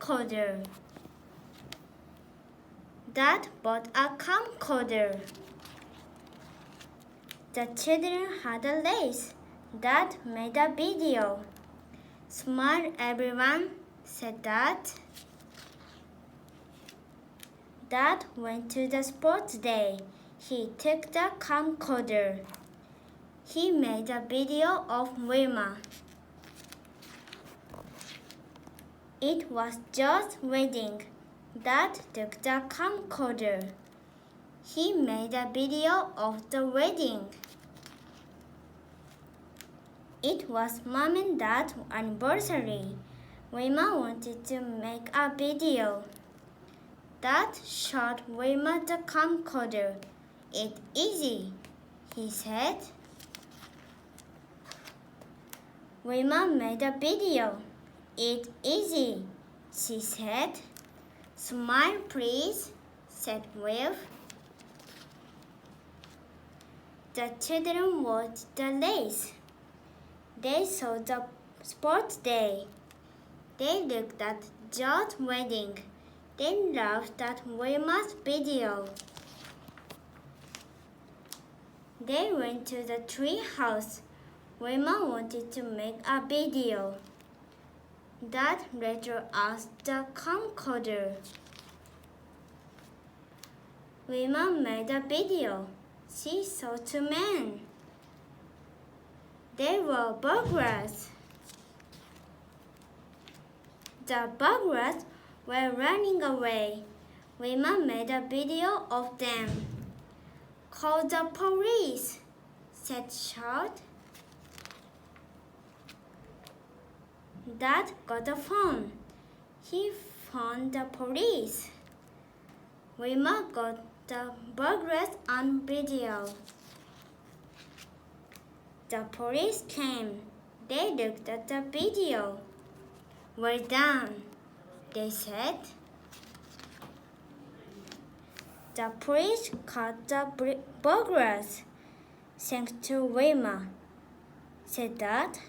camcorder. Dad bought a camcorder. The children had a race. Dad made a video. Smile, everyone, said Dad. Dad went to the sports day. He took the camcorder. He made a video of Wilma. It was Joe's wedding. Dad took the camcorder. He made a video of the wedding. It was Mom and Dad's anniversary. Wilma wanted to make a video. Dad showed Wilma the camcorder. It's easy, he said. Wilma made a video. It's easy, she said. Smile, please, said Will. The children watched the race. They saw the sports day. They looked at Joe's wedding. They laughed at Wilma's video. They went to the tree house. Wilma wanted to make a video. Dad later asked the camcorder. Wilma made a video. She saw two men. They were burglars. The burglars were running away. Wilma made a video of them. Call the police, said Charles. Dad got a phone. He phoned the police. Wilma got the burglars on video. The police came. They looked at the video. Well done, they said. The police caught the burglars. Thanks to Wilma, said Dad.